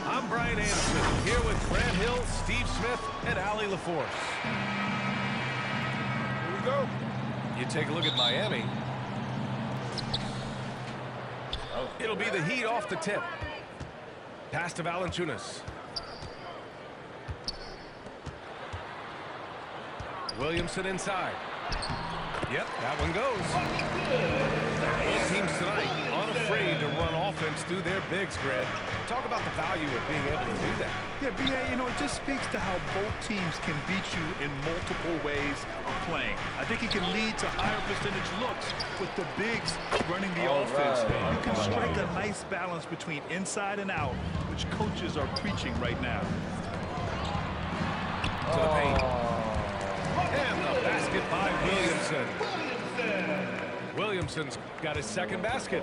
I'm Brian Anderson, here with Grant Hill, Steve Smith, and Allie LaForce. Here we go. You take a look at Miami. It'll be the Heat off the tip. Pass to Valanciunas. Williamson inside. Yep, that one goes. Both teams tonight unafraid to run offense through their bigs, Greg. Talk about the value of being able to do that. Yeah, B.A., it just speaks to how both teams can beat you in multiple ways of playing. I think it can lead to higher percentage looks with the bigs running the offense. You can strike a nice balance between inside and out, which coaches are preaching right now. To the paint. And the basket by Williamson. Williamson's got his second basket.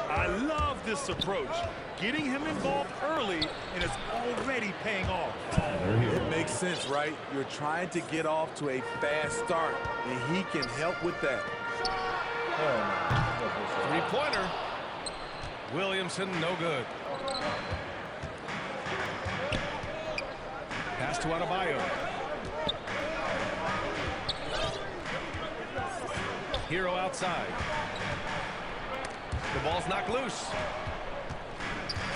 I love this approach. Getting him involved early, and it's already paying off. It makes sense, right? You're trying to get off to a fast start, and he can help with that. Three-pointer. Williamson, no good. Pass to Adebayo. Hero outside. The ball's knocked loose.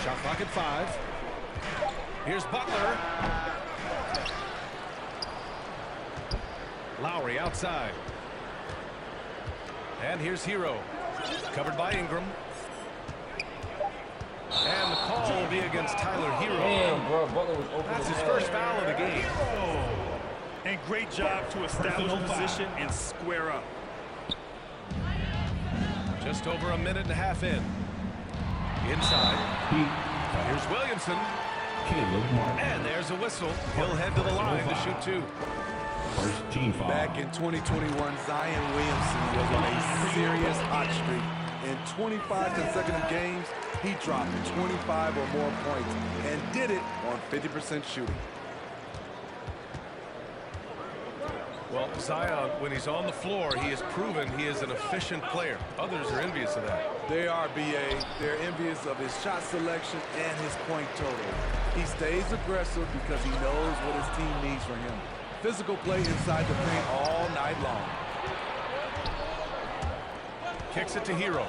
Shot clock at 5. Here's Butler. Lowry outside. And here's Hero. Covered by Ingram. And the call will be against Tyler Hero. Damn, bro, Butler was open. That's his first foul of the game. And great job to establish position and square up. Just over a minute and a half in. Inside. Here's Williamson. And there's a whistle. He'll head to the line to shoot 2. First team foul. Back in 2021, Zion Williamson was on a serious hot streak. In 25 consecutive games, he dropped 25 or more points and did it on 50% shooting. Well, Zion, when he's on the floor, he has proven he is an efficient player. Others are envious of that. They are, B.A. They're envious of his shot selection and his point total. He stays aggressive because he knows what his team needs from him. Physical play inside the paint all night long. Kicks it to Hero.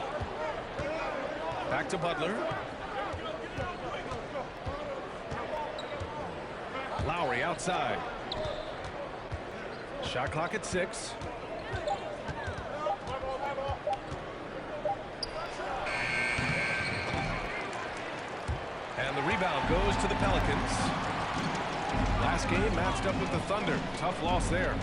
Back to Butler. Lowry outside. Shot clock at 6. And the rebound goes to the Pelicans. Last game matched up with the Thunder. Tough loss there.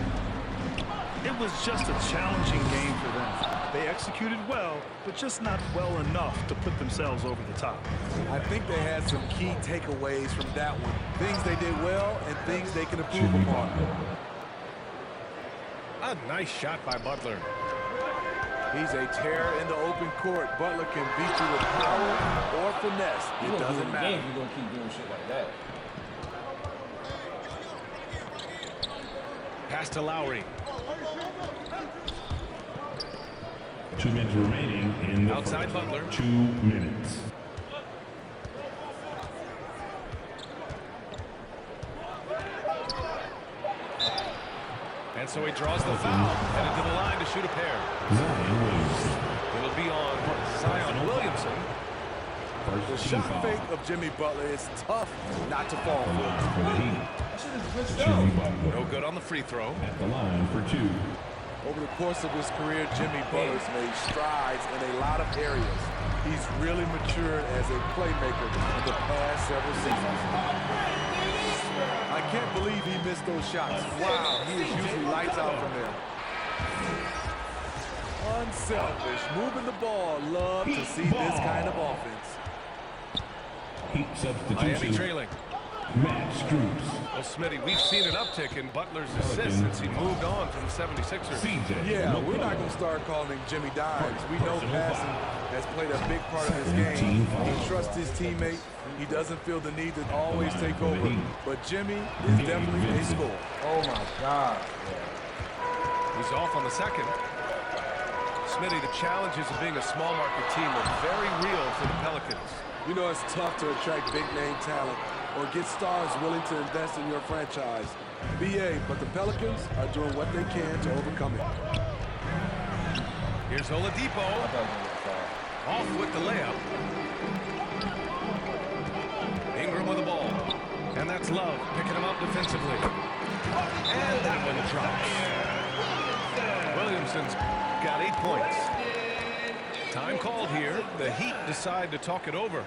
It was just a challenging game for them. They executed well, but just not well enough to put themselves over the top. I think they had some key takeaways from that one. Things they did well and things they can improve upon. A nice shot by Butler. He's a terror in the open court. Butler can beat you with power or finesse. It doesn't matter. You're going to keep doing shit like that. Pass to Lowry. 2 minutes remaining in the Outside first. Butler. 2 minutes. And so he draws the foul. Headed to the line to shoot a pair. Zion Williamson. It'll be on Zion Williamson. First The team shot foul. fake of Jimmy Butler is tough not to fall for. For the Heat. Jimmy Butler No good on the free throw. at the line for 2. Over the course of his career, Jimmy Butler's made strides in a lot of areas. He's really matured as a playmaker in the past several seasons. I can't believe he missed those shots. Wow, he is usually lights out from there. Unselfish, moving the ball. Love to see this kind of offense. Heat Miami substitution. trailing. Matt Stroops. Well, Smitty, we've seen an uptick in Butler's assists since he moved on from the 76ers. CJ. Yeah, we're not going to start calling him Jimmy Dimes. We know passing has played a big part of his game. He trusts his teammate. He doesn't feel the need to always take over. But Jimmy is definitely a scorer. Oh, my God. He's off on the second. Smitty, the challenges of being a small market team are very real for the Pelicans. You know it's tough to attract big-name talent or get stars willing to invest in your franchise. BA, but the Pelicans are doing what they can to overcome it. Here's Oladipo. Off with the layup. Ingram with the ball. And that's Love picking him up defensively. And that one drops. Williamson's got 8 points. Time called here. The Heat decide to talk it over.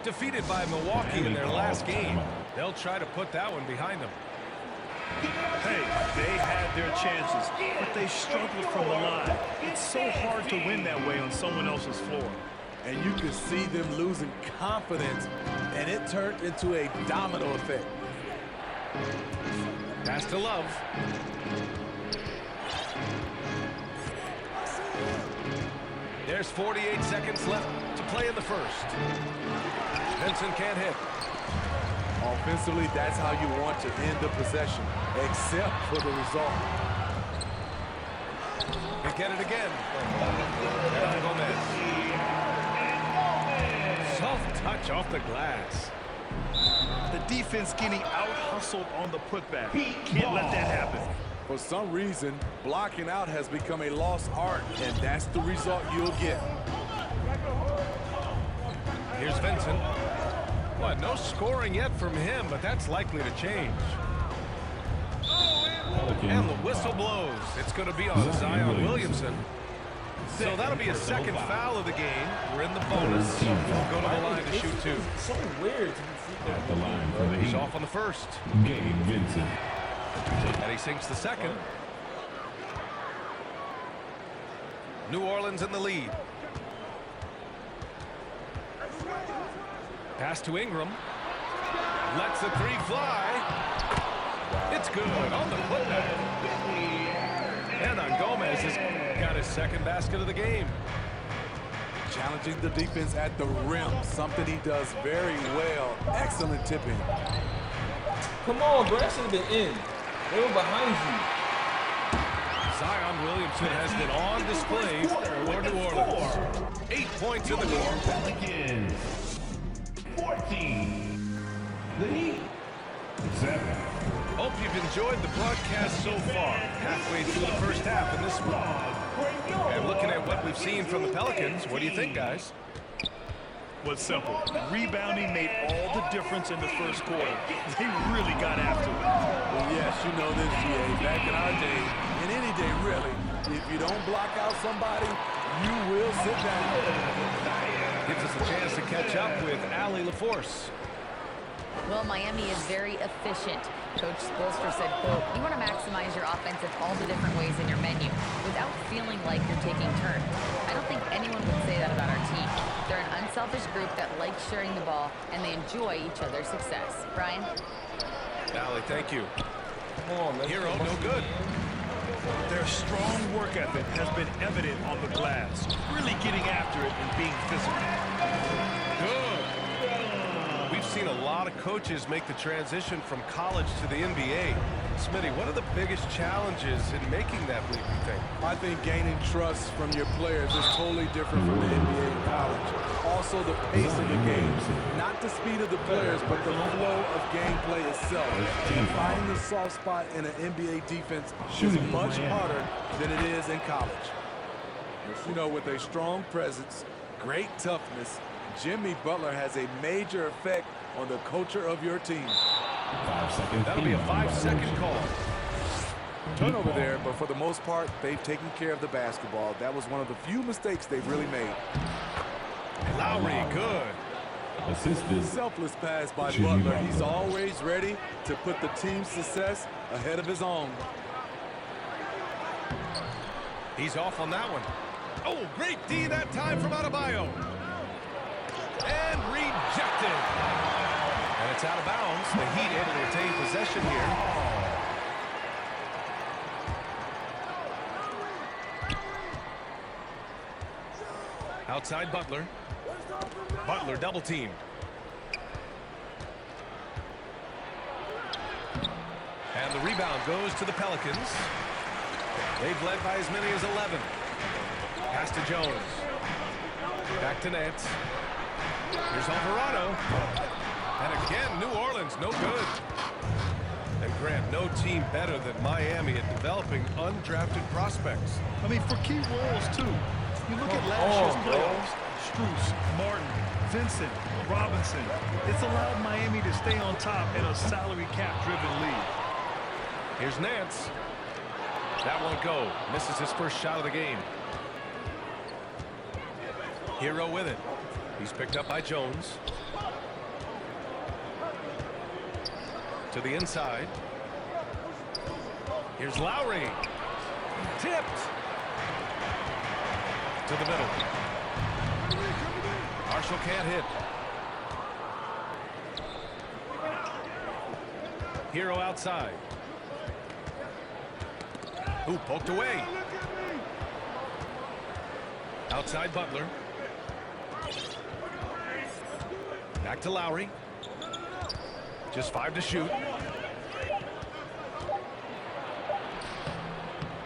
Defeated by Milwaukee in their last game. They'll try to put that one behind them. Hey, they had their chances, but they struggled from the line. It's so hard to win that way on someone else's floor. And you could see them losing confidence, and it turned into a domino effect. Pass to Love. There's 48 seconds left to play in the first. Vincent can't hit. Offensively, that's how you want to end the possession, except for the result. They get it again. And Gomez. Soft touch off the glass. The defense getting out-hustled on the putback. Can't let that happen. For some reason, blocking out has become a lost art, and that's the result you'll get. Here's Vincent. What, no scoring yet from him, but that's likely to change. And the whistle blows. It's going to be on Zion Williamson. So that'll be a second foul of the game. We're in the bonus. We'll go to the line to shoot two. It's so weird to see At the line for the He's Heat, off on the first. Gabe Vincent. And he sinks the second. New Orleans in the lead. Pass to Ingram. Lets the three fly. It's good on the putback. And Gomez has got his second basket of the game. Challenging the defense at the rim, something he does very well. Excellent tipping. Come on, bro. That should have been in. They were behind you. Zion Williamson has been on display for New Orleans. 8 points in the quarter. Pelicans. 14. The Heat. 7. Hope you've enjoyed the broadcast so far. Halfway through the first half in this one. And looking at what we've seen from the Pelicans, what do you think, guys? Was simple. Rebounding made all the difference in the first quarter. They really got after it. Well, yes, you know this, GA. Back in our day, and any day really, if you don't block out somebody, you will sit down. Gives us a chance to catch up with Allie LaForce. Well, Miami is very efficient. Coach Spoelstra said, quote, "You want to maximize your offense in all the different ways in your menu without feeling like you're taking turns." I don't think anyone would say that about our team. They're an unselfish group that likes sharing the ball, and they enjoy each other's success. Brian? Allie, thank you. Come on, man. Hero, no good. Their strong work ethic has been evident on the glass, really getting after it and being physical. Good. We've seen a lot of coaches make the transition from college to the NBA. Smitty, what are the biggest challenges in making that leap, you think? I think gaining trust from your players is totally different from the NBA and college. Also, the pace of the game, not the speed of the players, but the flow of gameplay itself. Finding the soft spot in an NBA defense is much harder than it is in college. You know, with a strong presence, great toughness, Jimmy Butler has a major effect on the culture of your team. 5 seconds. That'll be a 5-second call. Turnover there, but for the most part, they've taken care of the basketball. That was one of the few mistakes they've really made. Lowry, good. Assisted. Selfless pass by Jimmy Butler. He's Butler. always ready to put the team's success ahead of his own. He's off on that one. Oh, great D that time from Adebayo. And rejected. And it's out of bounds. The Heat able to retain possession here. Outside Butler. Butler double teamed. And the rebound goes to the Pelicans. They've led by as many as 11. Pass to Jones. Back to Nance. Here's Alvarado. And again, New Orleans, no good. And Grant, no team better than Miami at developing undrafted prospects. I mean, for key roles, too. You look at last year's playoffs, Strus, Martin, Vincent, Robinson. It's allowed Miami to stay on top in a salary cap-driven league. Here's Nance. That won't go. Misses his first shot of the game. Hero with it. He's picked up by Jones. To the inside. Here's Lowry. Tipped. To the middle. Marshall can't hit. Hero outside. Ooh, poked away. Outside Butler. Back to Lowry. Just 5 to shoot.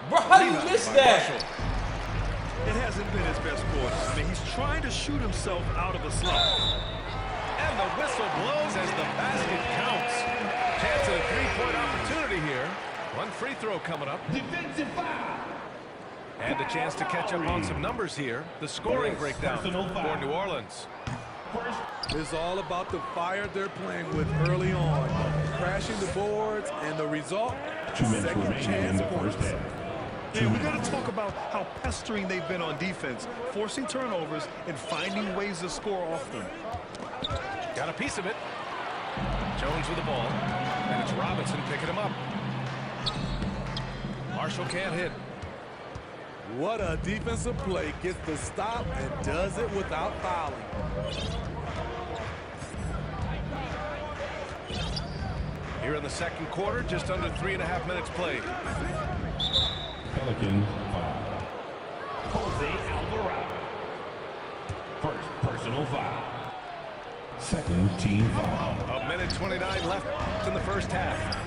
Bro, how do you miss that? It hasn't been his best quarter. I mean, he's trying to shoot himself out of a slump. And the whistle blows as the basket counts. Chance at a three-point opportunity here. One free throw coming up. Defensive foul. And a chance to catch up on some numbers here. The scoring breakdown for New Orleans. It's all about the fire they're playing with early on. Crashing the boards, and the result, 2 minutes second remaining in chance the points. first half. Yeah, we got to talk about how pestering they've been on defense, forcing turnovers and finding ways to score off them. Got a piece of it. Jones with the ball. And it's Robinson picking him up. Marshall can't hit. What a defensive play. Gets the stop and does it without fouling. Here in the second quarter, just under 3.5 minutes played. Pelicans foul. Jose Alvarado. First personal foul. Second team foul. A minute 29 left in the first half.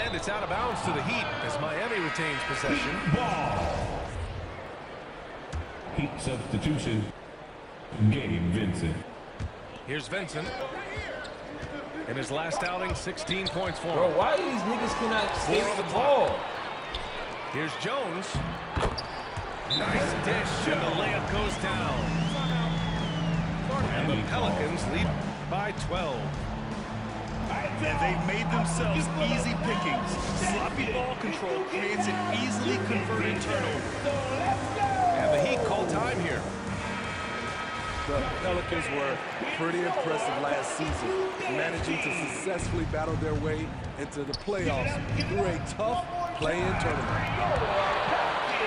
And it's out of bounds to the Heat as Miami retains possession. Ball. Heat substitution. Gabe Vincent. Here's Vincent. In his last outing, 16 points for Bro, him. why these niggas cannot Four stay on with the the clock. ball? Here's Jones. Nice dish, and the layup goes down. And the Pelicans lead by 12. And they've made themselves easy pickings. Sloppy ball control creates an easily converted turnover. And the Heat call time here. The Pelicans were pretty impressive last season, managing to successfully battle their way into the playoffs through a tough play-in tournament.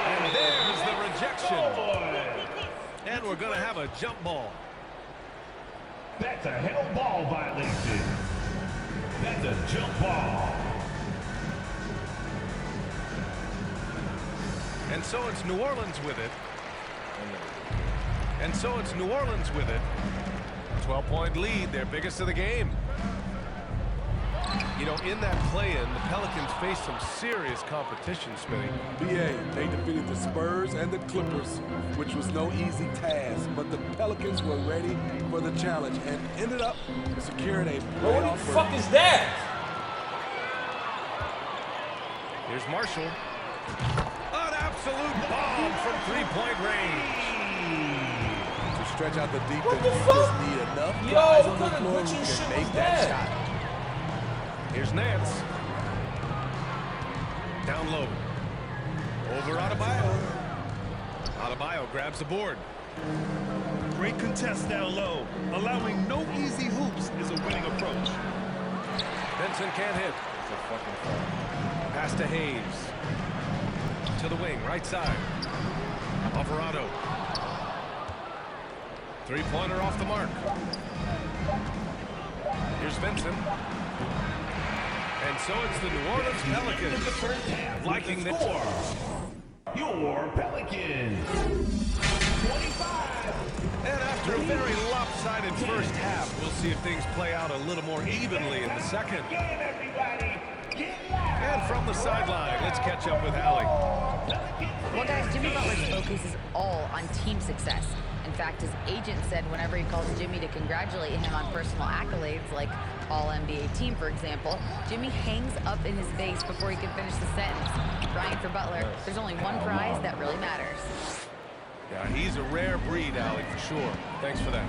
And there's the rejection. And we're going to have a jump ball. That's a held ball violation. That's a jump ball. And so it's New Orleans with it. And so it's New Orleans with it. 12-point lead, their biggest of the game. You know, in that play-in, the Pelicans faced some serious competition, Spinning. BA, they defeated the Spurs and the Clippers, which was no easy task, but the Pelicans were ready for the challenge and ended up securing a Bro, what playoff the fuck is that? Here's Marshall. An absolute bomb from three-point range. To stretch out the defense, What the you fuck? just need enough Yo, guys on what the kind of floor glitching who shit can was make that that? shot. Here's Nance. Down low. Over Adebayo. Adebayo grabs the board. Great contest down low. Allowing no easy hoops is a winning approach. Benson can't hit. Pass to Hayes. To the wing, right side. Alvarado. Three-pointer off the mark. Here's Vincent. And so it's the New Orleans Pelicans. Liking the score. Your Pelicans. 25. And after a very lopsided first half, we'll see if things play out a little more evenly in the second. And And from the sideline, let's catch up with Allie. Well, guys, Jimmy Butler's focus is all on team success. In fact, his agent said whenever he calls Jimmy to congratulate him on personal accolades, like All-NBA team, for example, Jimmy hangs up in his face before he can finish the sentence. Ryan, for Butler, there's only one prize that really matters. Yeah, he's a rare breed, Allie, for sure. Thanks for that.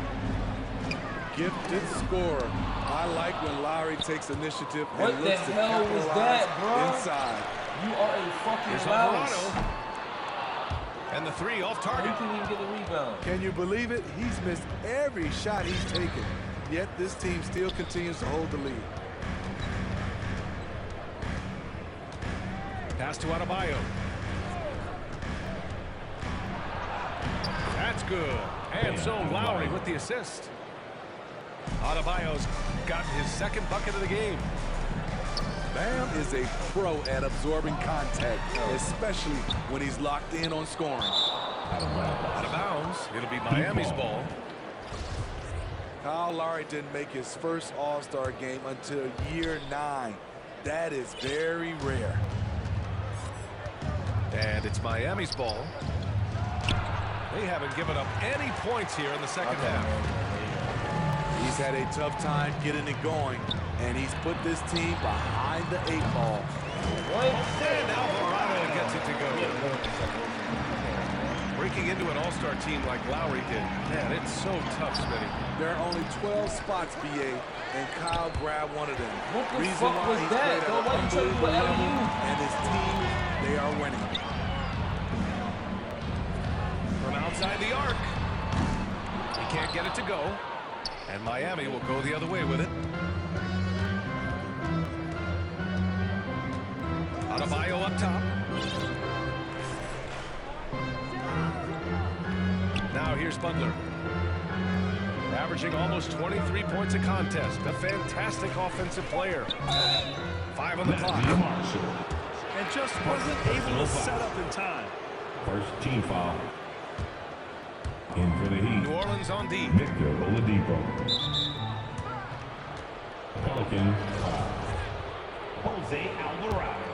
Gifted scorer. I like when Lowry takes initiative What and the looks to hell was that, capitalize bro? inside. You are a fucking Here's louse. Alvarado. And the three off He target. couldn't even get the rebound. Can you believe it? He's missed every shot he's taken, yet this team still continues to hold the lead. Pass to Adebayo. That's good. And so Lowry with the assist. Adebayo's gotten his second bucket of the game. Bam is a pro at absorbing contact, especially when he's locked in on scoring. Out of bounds. It'll be Miami's ball. Kyle Lowry didn't make his first All-Star game until year 9. That is very rare. And it's Miami's ball. They haven't given up any points here in the second half. He's had a tough time getting it going, and he's put this team behind the 8-ball. And Alvarado gets it to go. Breaking into an all-star team like Lowry did, man, it's so tough, Smitty. There are only 12 spots, BA, and Kyle grabbed one of them. What the Reason fuck why was he's that? played at Nobody an tried to do unbelievable an level, alley-oop. and his team, they are winning. From outside the arc. He can't get it to go. And Miami will go the other way with it. Adebayo up top. Now here's Butler. Averaging almost 23 points a contest. A fantastic offensive player. 5 on the clock. And just wasn't able to set up in time. First team foul. In for the Heat, New Orleans on D. Victor Oladipo. Pelicans foul. Jose Alvarado.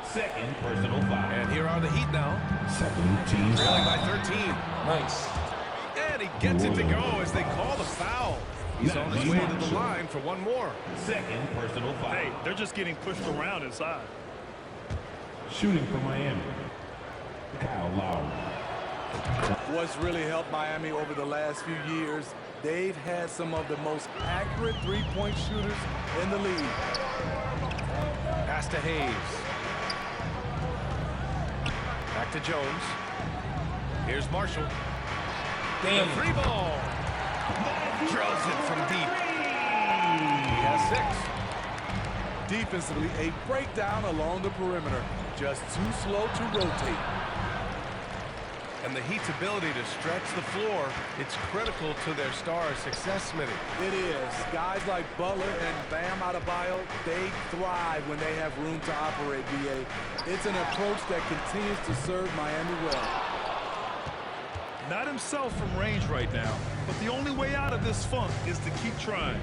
Second personal foul. And here are the Heat now. Second team Trailing foul. by 13. Nice. And he gets it to go as they call the foul. He's on his way to the line for one more. Second personal foul. Hey, they're just getting pushed around inside. Shooting for Miami, Kyle Lowry. What's really helped Miami over the last few years, they've had some of the most accurate three-point shooters in the league. Pass to Hayes. Back to Jones. Here's Marshall. Damn. Free ball. Drills it from deep. He has 6. Defensively, a breakdown along the perimeter. Just too slow to rotate. And the Heat's ability to stretch the floor, it's critical to their star's success, Smitty. It is. Guys like Butler and Bam Adebayo, they thrive when they have room to operate, BA. It's an approach that continues to serve Miami well. Not himself from range right now, but the only way out of this funk is to keep trying.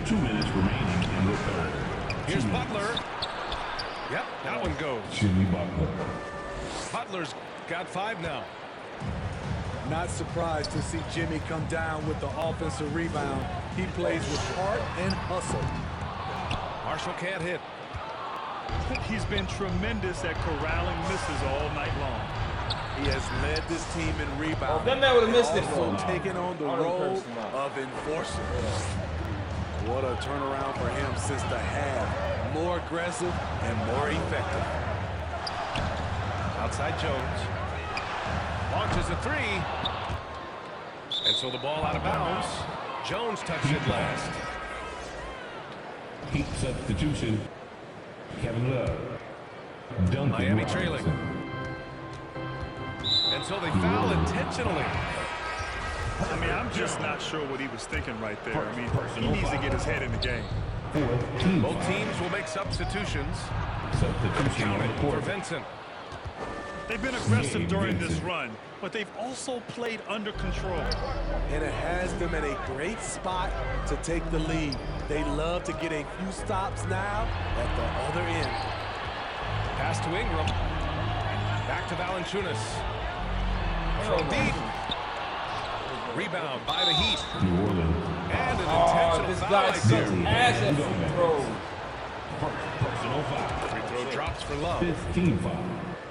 2 minutes remaining in the third. Here's Butler. Yep, that one goes. Jimmy Butler. Butler's got 5 now. Not surprised to see Jimmy come down with the offensive rebound. He plays with heart and hustle. Marshall can't hit. He's been tremendous at corralling misses all night long. He has led this team in rebounding. Oh, that man would've missed it. Also taken on the I would've role cursed him out. of enforcer. What a turnaround for him since the half. More aggressive and more effective. Outside Jones. Launches a 3. And so the ball out of bounds. Jones touched it last. Heat substitution. Kevin Love. Duncan Miami Robinson. trailing. And so they foul intentionally. I mean, I'm just not sure what he was thinking right there. I mean, he needs to get his head in the game. Fourth team Both foul. teams will make substitutions. Substitution on Counted the for court. Vincent. They've been aggressive during this run, but they've also played under control. And it has them in a great spot to take the lead. They love to get a few stops now at the other end. Pass to Ingram. Back to Valanciunas. From deep. Rebound by the Heat. New Orleans. And an intentional This foul. guy's I such think. ass at free throws. Personal foul. Free throw drops for Love. 15 foul.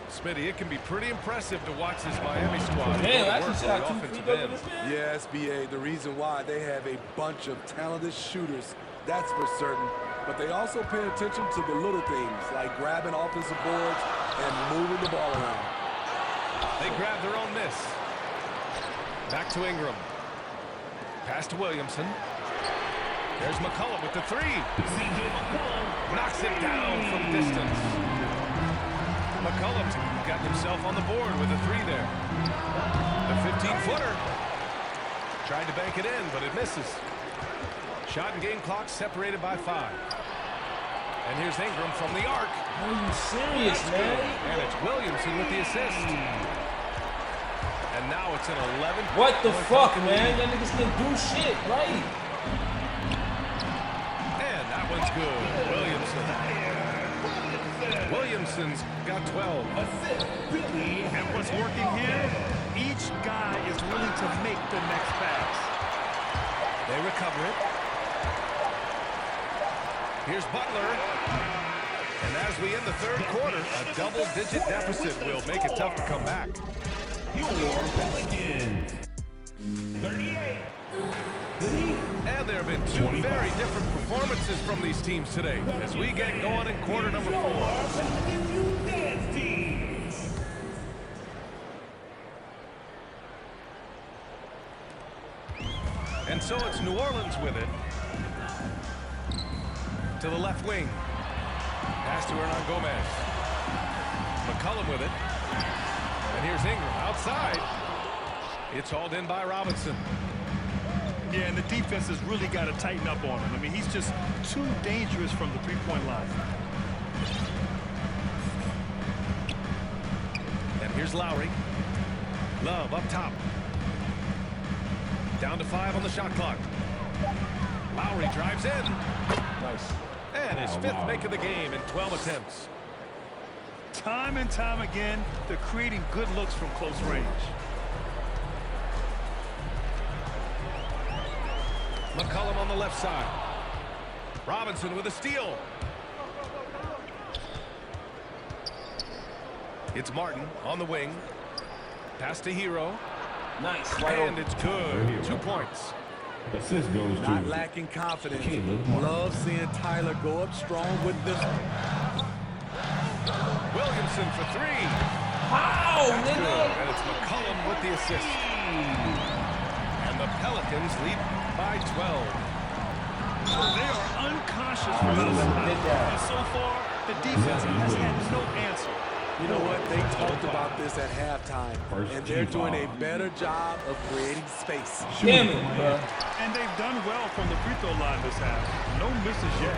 Smitty, it can be pretty impressive to watch this Miami squad. Damn, I work actually on shot the 2 free offensive throws end. in this man. Yes, BA, the reason why they have a bunch of talented shooters, that's for certain. But they also pay attention to the little things, like grabbing offensive boards and moving the ball around. They grab their own miss. Back to Ingram. Pass to Williamson. There's McCollum with the three. Knocks it down from distance. McCollum's got himself on the board with a three there. The 15-footer. Tried to bank it in, but it misses. Shot and game clock separated by 5. And here's Ingram from the arc. Are you serious, man? And it's Williamson with the assist. And now it's an 11. What the fuck, man? That niggas can't do shit, right? And that one's good. Williamson's got 12. And what's working here? Each guy is willing to make the next pass. They recover it. Here's Butler. And as we end the third quarter, a double-digit deficit will make it tough to come back. Your Pelicans. 38. And there have been two very different performances from these teams today as we get going in quarter number 4. And so it's New Orleans with it. To the left wing. Pass to Hernan Gomez. McCollum with it. And here's Ingram outside. It's hauled in by Robinson. Yeah, and the defense has really got to tighten up on him. I mean, he's just too dangerous from the three-point line. And here's Lowry. Love up top. Down to 5 on the shot clock. Lowry drives in. Nice. And his 5th make of the game in 12 attempts. Time and time again, they're creating good looks from close range. McCollum on the left side. Robinson with a steal. It's Martin on the wing. Pass to Hero. Nice. And it's good. 2 points. Assist goes Not to lacking confidence. Caleb Martin. Love seeing Tyler go up strong with this one. Williamson for 3. How, That's good. nigga? And it's McCollum with the assist. And the Pelicans lead by 12. They are unconscious from the and so far, the defense has had no answer. You know what? They talked about this at halftime, and they're doing a better job of creating space. Damn it, bro. And they've done well from the free throw line this half. No misses yet.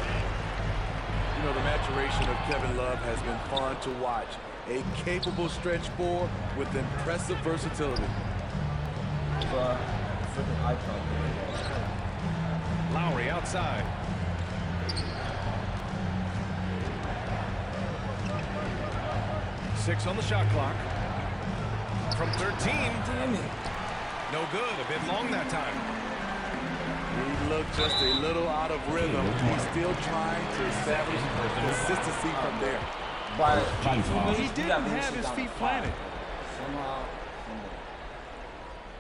You know, the maturation of Kevin Love has been fun to watch. A capable stretch four with impressive versatility. Freaking icon. Lowry outside. Six on the shot clock. From 13. Damn it. No good. A bit long that time. He looked just a little out of rhythm. He's still trying to establish consistency from there. By He didn't have his feet planted. Somehow,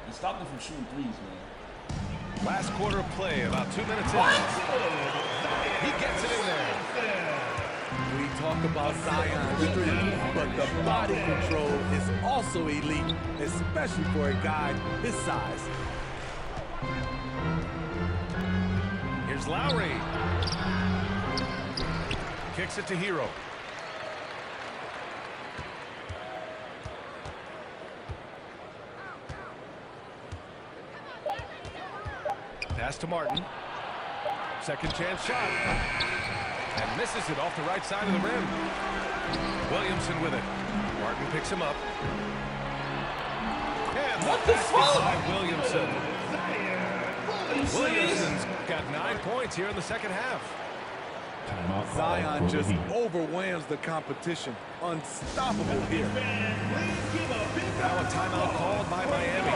he stopped him from shooting threes, man. Last quarter of play, about 2 minutes in. He gets it in there. We talk about Zion's strength, but the body control is also elite, especially for a guy his size. Here's Lowry. Kicks it to Hero. Pass to Martin. Second chance shot. And misses it off the right side of the rim. Williamson with it. Martin picks him up. And What the fuck? by Williamson. Are you serious? Williamson's got 9 points here in the second half. Timeout call Zion for the just Heat. overwhelms the competition. Unstoppable here. Now a timeout called by Miami.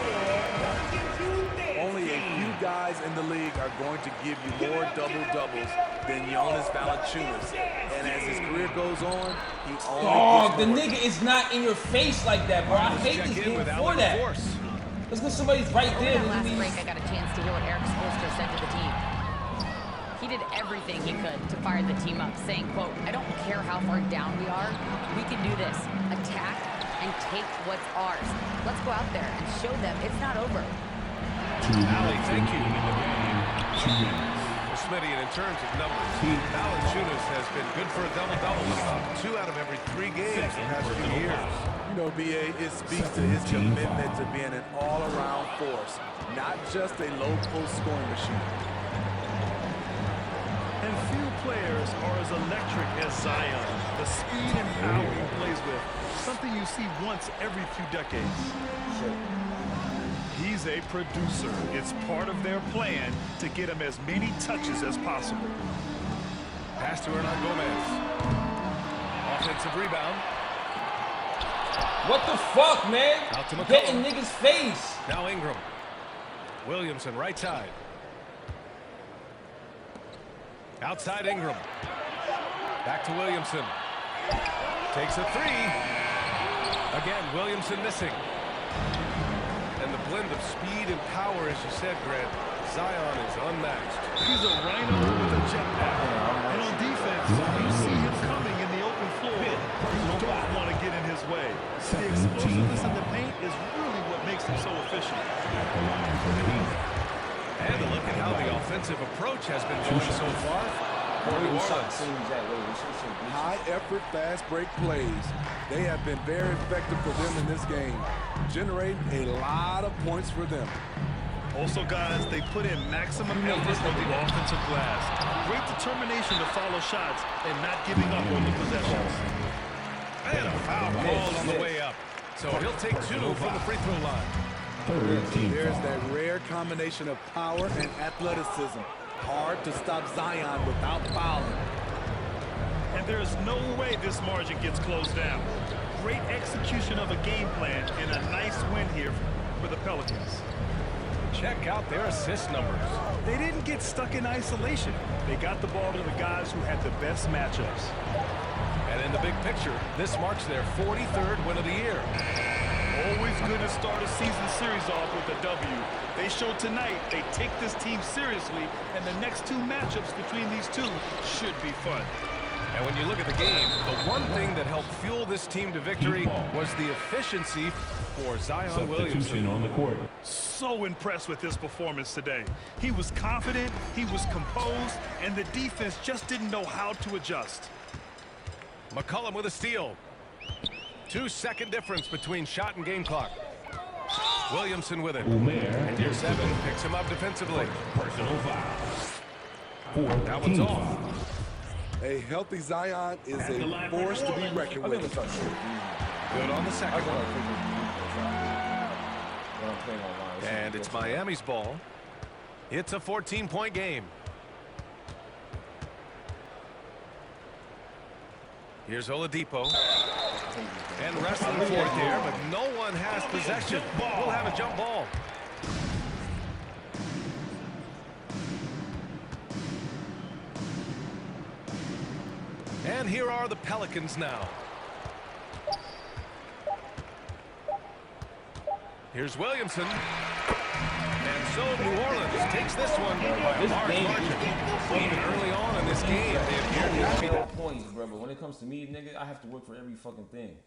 Only a few guys in the league are going to give you more double-doubles than Jonas Valanciunas. And as his career goes on, he only Dog, gets the more. nigga is not in your face like that, bro. I hate this game for that. Let's get somebody's right Over there. that last break, I got a chance to hear what Eric Spoelstra said to the team. He did everything he could to fire the team up, saying, quote, "I don't care how far down we are. We can do this. Attack and take what's ours. Let's go out there and show them it's not over." Allie, thank you. In the game, 2 minutes. Well, Smitty, and in terms of numbers, Valanciunas has been good for a double-double. About 2 out of every 3 games the past few years. You know, BA, it speaks to his commitment to being an all-around force, not just a low-post scoring machine. And few players are as electric as Zion. The speed and power he plays with, something you see once every few decades. He's a producer. It's part of their plan to get him as many touches as possible. Pass to Hernan Gomez. Offensive rebound. What the fuck, man? Out to McCollum. Get in niggas' face. Now Ingram. Williamson, right side. Outside Ingram. Back to Williamson. Takes a 3. Again, Williamson missing. And the blend of speed and power, as you said, Grant, Zion is unmatched. He's a rhino with a jetpack. And on defense, you see him coming in the open floor. You don't want to get in his way. The explosiveness in the paint is really what makes him so efficient. At the line for the Heat. And look at how the offensive approach has been going so far for New Orleans. High-effort, fast-break plays. They have been very effective for them in this game, generating a lot of points for them. Also, guys, they put in maximum effort on the offensive glass. Great determination to follow shots and not giving up on the possessions. And a foul called on the way up. So he'll take 2 from the free throw line. Third team There's foul. that rare combination of power and athleticism. Hard to stop Zion without fouling. And there's no way this margin gets closed down. Great execution of a game plan and a nice win here for the Pelicans. Check out their assist numbers. They didn't get stuck in isolation. They got the ball to the guys who had the best matchups. And in the big picture, this marks their 43rd win of the year. Always good to start a season series off with a W. They showed tonight they take this team seriously, and the next 2 matchups between these two should be fun. And when you look at the game, the one thing that helped fuel this team to victory was the efficiency for Zion Substitution Williamson. on the court. So impressed with his performance today. He was confident, he was composed, and the defense just didn't know how to adjust. McCollum with a steal. 2-second difference between shot and game clock. Williamson with it. And year 7 picks him up defensively. Personal foul. That 14 one's foul. off. A healthy Zion is a force to be reckoned with. Good on the second one. And it's Miami's ball. It's a 14-point game. Here's Oladipo. And wrestling for it there, but no one has possession. We'll have a jump ball. And here are the Pelicans now. Here's Williamson. And so New Orleans takes this one by a large margin. Even early on in this game, they appeared happy. All points, bro. But when it comes to me, nigga, I have to work for every fucking thing.